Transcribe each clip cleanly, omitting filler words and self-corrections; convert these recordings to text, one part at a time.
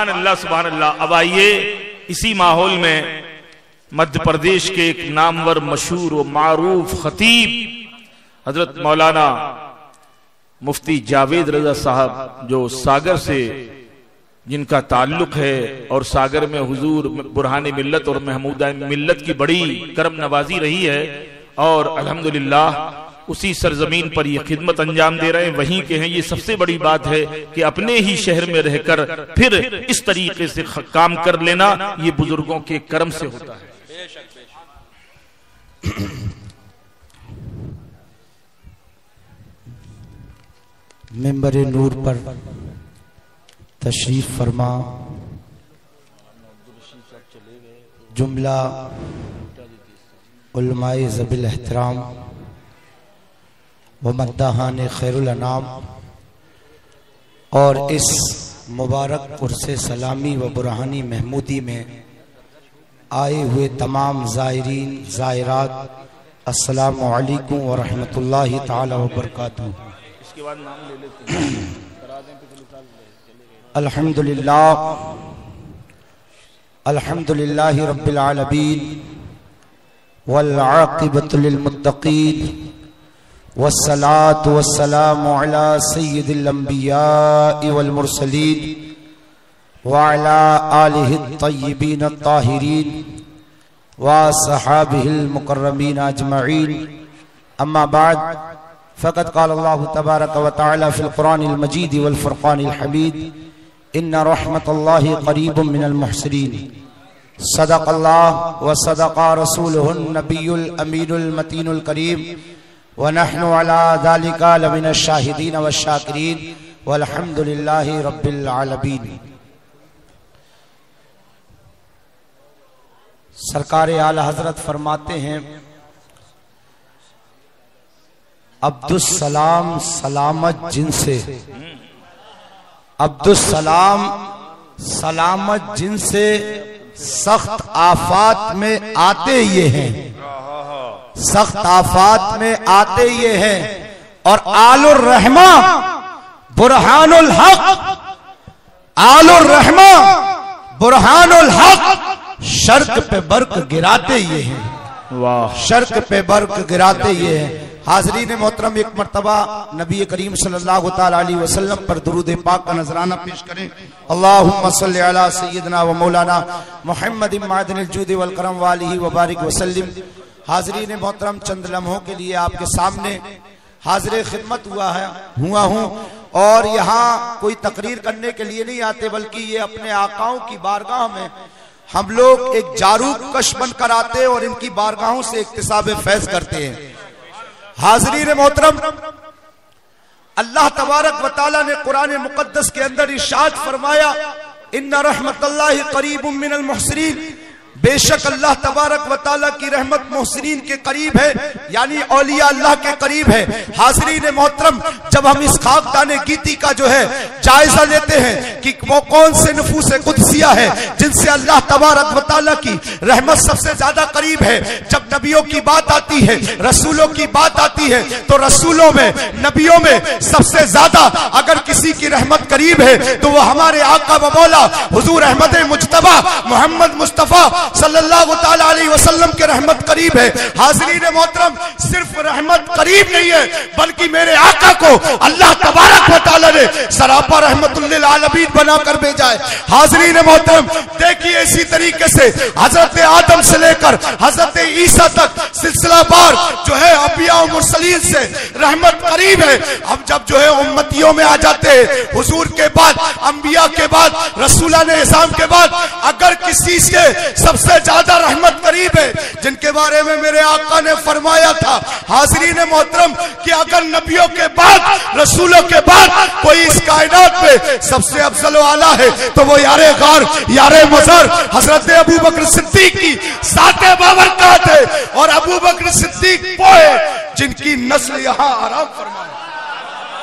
सुभान अल्लाह। अब आइए इसी माहौल में मध्य प्रदेश के एक नामवर मशहूर व मारूफ खतीब हजरत मौलाना मुफ्ती जावेद रजा साहब, जो सागर से जिनका ताल्लुक है और सागर में हुजूर बुरहान मिल्लत और महमूदा मिल्लत की बड़ी करम नवाजी रही है और अल्हम्दुलिल्लाह उसी सरजमीन पर ये खिदमत अंजाम दे रहे हैं, वहीं के हैं। ये सबसे बड़ी बात है कि अपने ही शहर में रहकर फिर इस तरीके से काम कर लेना ये बुजुर्गों के करम से होता है। मिंबर नूर पर तशरीफ फरमा जुमला उलमाए ज़बिल एहतराम व मद्दाहान खैरुल अनाम और इस मुबारक उर्से सलामी व बुरहानी महमूदी में आए हुए तमाम ज़ायरीन ज़ायरात, अस्सलामु अलैकुम व रहमतुल्लाहि ताला व बरकातुहू। इसके बाद नाम ले लेते हैं। अल्हम्दुलिल्लाहि रब्बिल आलमीन वल आक़िबतु लिल मुत्तक़ीन वस्सलातु वस्सलामु अला सय्यिदिल अंबिया वल मुरसलीन व अला आलिहि अत्तय्यिबीन अत्ताहिरीन व सहाबिहिल मुकर्रमीन अजमईन। अम्मा बाद फ़क़द क़ाल अल्लाहु तबारक व तआला फ़िल क़ुरानिल मजीद वल फ़ुरक़ानिल हमीद इन्ना रहमतल्लाहि क़रीबुम मिनल मुहसिनीन। सदक़ल्लाह व सदक़ा रसूलुहुन नबियुल अमीनुल मतीनुल करीम व नहनु अला ज़ालिका लमिनश शाहिदीन व शाकिरीन वल्हम्दुलिल्लाहि रब्बिल आलमीन। सरकार आला हजरत फरमाते हैं, अब्दुस्सलाम सलामत जिनसे, अब्दुस्सलाम सलामत जिनसे सख्त आफात में आते ये हैं, सख्त आफात में आते ये हैं। और आलुर रहमा बुरहानुल हक, आलुर रहमा बुरहानुल हक शर्क पे बर्क गिराते ये हैं। वाह, शर्क पे बर्क गिराते ये हैं। हाज़रीन मोहतरम, एक मर्तबा नबी करीम सल्लल्लाहु तआला अलैहि वसल्लम पर दुरूद पाक का नजराना पेश करें। अल्लाहुम्मा सल्लि अला सय्यिदना व मौलाना मुहम्मद मादनिल जूद वल करम व आलिहि व बारिक वसल्लम। हाज़रीन मोहतरम, चंद लम्हों के लिए आपके सामने हाज़िर खिदमत हुआ हूँ और यहाँ कोई तकरीर करने के लिए नहीं आते, बल्कि ये अपने आकाओं की बारगाह में हम लोग एक जारूक कश बनकर आते हैं और इनकी बारगाहों से इक्तिसाब फैज करते हैं। हाज़रीन मोहतरम, अल्लाह तबारक व तआला ने कुरान मुक़द्दस के अंदर इरशाद फरमाया, इन्ना रहमतल्लाहि क़रीबुम मिनल मुहसिनीन, बेशक अल्लाह तबारक व तआला की रहमत मोहसिनीन के करीब है, यानी औलिया अल्लाह के करीब है। हाज़रीन मोहतरम, जब हम इस खाकदाने गीती का जो है जायजा लेते हैं कि वो कौन से नफूस कुदसिया है जिनसे अल्लाह तबारक व तआला की रहमत सबसे ज्यादा करीब है। जब नबियों की बात आती है, रसूलों की बात आती है, तो रसूलों में, नबियों में सबसे ज्यादा अगर किसी की रहमत करीब है तो वो हमारे आका व मौला हुजूर अहमद मुज्तबा मोहम्मद मुस्तफा सल्लल्लाहु तआला अलैहि वसल्लम के रहमत करीब है। हाज़रीन मोहतरम, सिर्फ रहमत करीब नहीं है, बल्कि मेरे आका को अल्लाह तबारक व तआला ने सरापा रहमतुल लिल आलमीन बनाकर भेजा है। हाज़रीन मोहतरम, देखिए इसी तरीके से हजरत आदम से लेकर हजरत ईसा तक सिलसिला बार जो है अंबिया और मुरसलीन से रहमत करीब है। हम जब जो है उम्मतियों में आ जाते हैं, हुजूर के बाद, अंबिया के बाद, रसूलाने इस्लाम के बाद अगर किसी से सबसे ज्यादा रहमत करीब है, जिनके बारे में मेरे आका ने फरमाया था, हाज़रीन मोहतरम, कि अगर नबियों के बाद, रसूलों के बाद कोई इस कायनात में सबसे अफजल आला है तो वो यारे गार, यारे मज़र हजरत अबू बकर सिद्दीक की साते बाबरकत है। और अबू बकर सिद्दीक वो है जिनकी नस्ल यहाँ आराम फरमाए,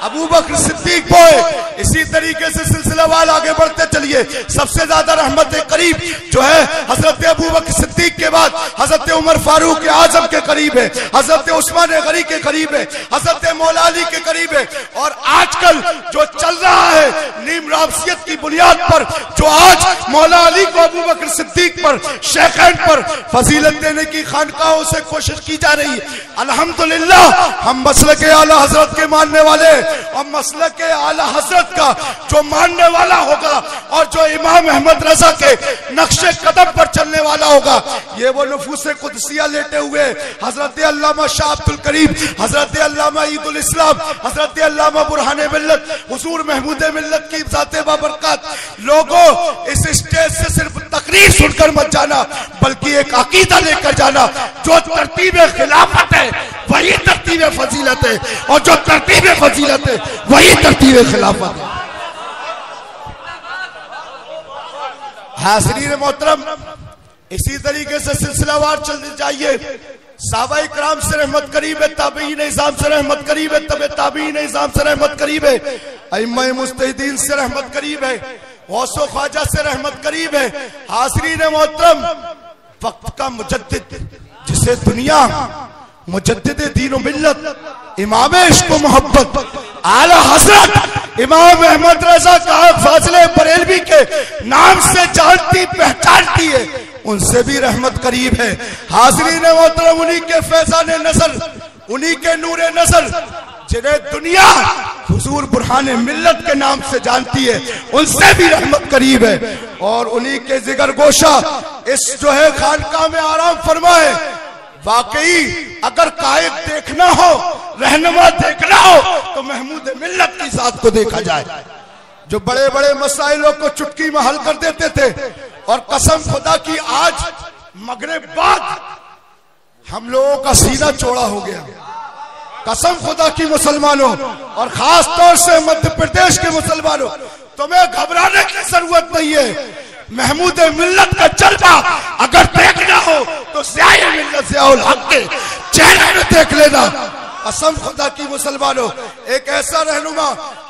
अबू बकर सिद्दीक बोए। इसी तरीके से सिलसिलावार आगे बढ़ते चलिए। सबसे ज्यादा रहमत करीब जो है हजरत अबू बकर सिद्दीक के बाद हजरत उमर फारूक आजम के करीब है, हजरत उस्मान गनी के करीब है, हजरत मौला अली के करीब है। और आजकल जो चल रहा है नीम रामसियत की बुनियाद पर, जो आज मौला अली को अबू बकर सिद्दीक पर, शेखैन पर फजीलत देने की खानकाहों से कोशिश की जा रही है। अल्हम्दुलिल्लाह हम मसलक आला हजरत के मानने वाले और मसलक आला हजरत का जो मानने वाला होगा और जो इमाम अहमद रजा के नक्शे कदम पर चलने वाला होगा, ये वो नफूसे कुदसिया लेटे हुए हजरत अल्लामा शाह अब्दुल करीम, हजरत अल्लामा ईदुल इस्लाम, हजरत अल्लामा बुरहाने मिल्लत, हुजूर महमूद मिल्लत की ज़ाते बाबरकत। लोगों, इस स्टेज से सिर्फ तकरीर सुनकर मत जाना, बल्कि एक अकीदा लेकर जाना। जो तरतीब खिलाफत है वही तरतीब फजीलत है, और जो तरतीब फजीलत है वही तरतीब खिलाफत है। हाज़रीन मोहतरम, इसी तरीके से सिलसिलावार चलते जाइए। साहबा इकराम से रहमत करीब है, ताबईन इज़ाम से रहमत करीब है, तबे ताबईन इज़ाम से रहमत करीब है, अइम्मा मुज्तहिदीन से रहमत करीब है, गौसो ख्वाजा से रहमत करीब है। हाज़रीन मोहतरम, वक्त का मुजद्दिद जिसे दुनिया मुजद्दिद दीन व मिल्लत, इमाम इश्क व मोहब्बत, आला हजरत इमाम अहमद रजा काब फाज़िले बरेलवी के नाम से जानती पहचानती है, उनसे भी रहमत करीब है। हाज़रीन मोहतरम, उन्हीं के फैज़ाने नज़र, उन्हीं के नूरे नज़र, जिन्हें दुनिया हुजूर बुरहाने मिल्लत के नाम से जानती है, उनसे भी रहमत करीब है। और उन्हीं के जिगर गोशा इस जो है खानकाह में आराम फरमाए। वाकई अगर कायद देखना हो, रहनुमा देखना हो, तो महमूद मिल्लत की जात को देखा जाए, जो बड़े बड़े मसाइलों को चुटकी में हल कर देते थे। और कसम खुदा की आज मगरिब बाद हम लोगों का सीना चौड़ा हो गया। कसम खुदा की मुसलमानों, और खास तौर से मध्य प्रदेश के मुसलमानों, तुम्हें घबराने की जरूरत नहीं है। महमूद मिल्लत का जलवा अगर देखना हो तो ज़िया मिल्लत ज़ियाउल हक के चेहरे में देख लेना। कसम खुदा की मुसलमानों, एक ऐसा रहनुमा,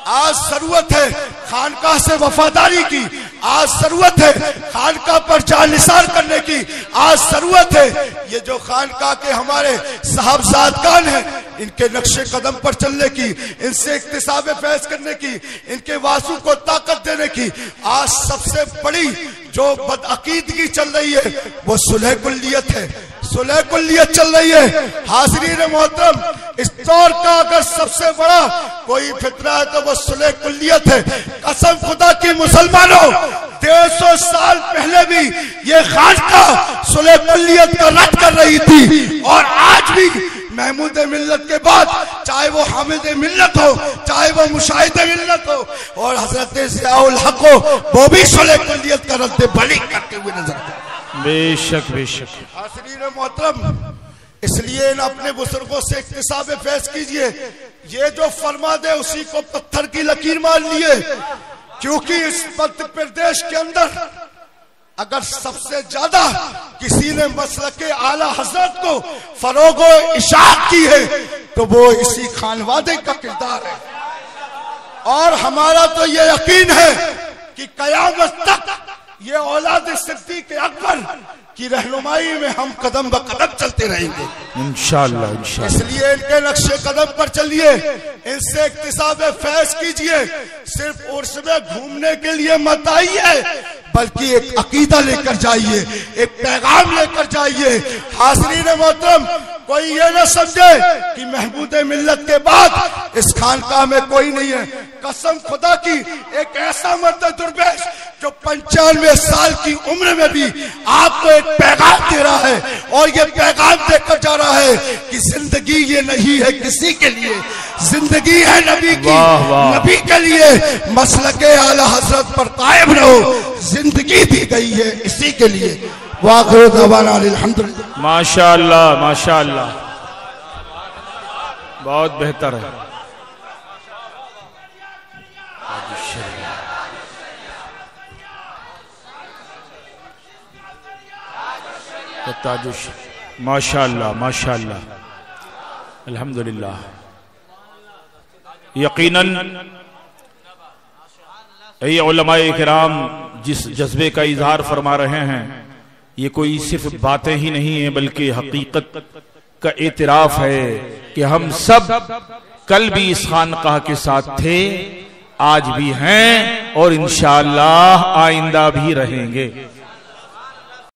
आज जरूरत है खानकाह से वफादारी की, आज जरूरत है खानकाह पर जानिसार करने की, आज जरूरत है ये जो खानकाह के हमारे साहबजादगान हैं, इनके नक्शे कदम पर चलने की, इनसे इक्तिसाब फैज करने की, इनके वासु को ताकत देने की। आज सबसे बड़ी जो बदअकीदगी चल रही है वो सुलह कुल्लियत है, सुलह कुल्लियत चल रही है। हाज़रीन मोहतरम, इस दौर का अगर सबसे बड़ा कोई फितना है तो वो सुलह कुल्लियत है। कसम खुदा की मुसलमानों, 150 साल पहले भी ये खानकाह सुलह कुल्लियत का रद्द कर रही थी, और आज भी महमूद मिल्लत के बाद, चाहे वो हामिद मिल्लत हो, चाहे वो मुशाहिद मिल्लत हो, और हजरत ज़ियाउल हक हो, वो भी सुलह कुल्लियत का रद्द बली करते हुए नजर आते हैं। बेशक बेशक। हाज़रीन मोहतरम, इसलिए इन अपने बुजुर्गों से इक्तिसाब फैज कीजिए। ये जो फरमा दे उसी को पत्थर की लकीर मान लिए, क्योंकि इस मध्य प्रदेश के अंदर अगर सबसे ज्यादा किसी ने मसलक आला हजरत को फरोग इशाअत की है तो वो इसी खानवादे का किरदार है। और हमारा तो ये यकीन है कि कयामत तक ये औलाद सिद्दीक अकबर की रहनुमाई में हम कदम ब कदम चलते रहेंगे इंशाअल्लाह इंशाअल्लाह। इसलिए इनके नक्शे कदम पर चलिए, इनसे इक्तिसाब फैज कीजिए। सिर्फ उर्स में घूमने के लिए मत आइए, बल्कि एक अकीदा लेकर जाइए, एक पैगाम लेकर जाइए। हाज़रीन मोहतरम, कोई ये न समझे कि महमूद मिल्लत के बाद इस खानकाह में कोई नहीं है। कसम खुदा की, एक ऐसा मर्द दुर्बेश जो 95 साल की उम्र में भी आपको एक पैगाम दे रहा है, और ये पैगाम देकर जा रहा है कि जिंदगी ये नहीं है किसी के लिए, जिंदगी है नबी की, नबी के लिए। मसलके आला हजरत पर कायम रहो, जिंदगी दी गई है इसी के लिए। वाखिर दवाना अल्हम्दुलिल्लाह। माशाअल्लाह माशाअल्लाह, बहुत बेहतर है। माशाअल्लाह माशाअल्लाह, अल्हम्दुलिल्लाह। यकीनन ये उलमाए किराम जिस जज्बे का इजहार फरमा रहे हैं, ये कोई सिर्फ बातें ही नहीं है, बल्कि हकीकत का एतराफ है कि हम सब कल भी इस खानकाह के साथ थे, आज भी हैं और इंशाअल्लाह आइंदा भी रहेंगे।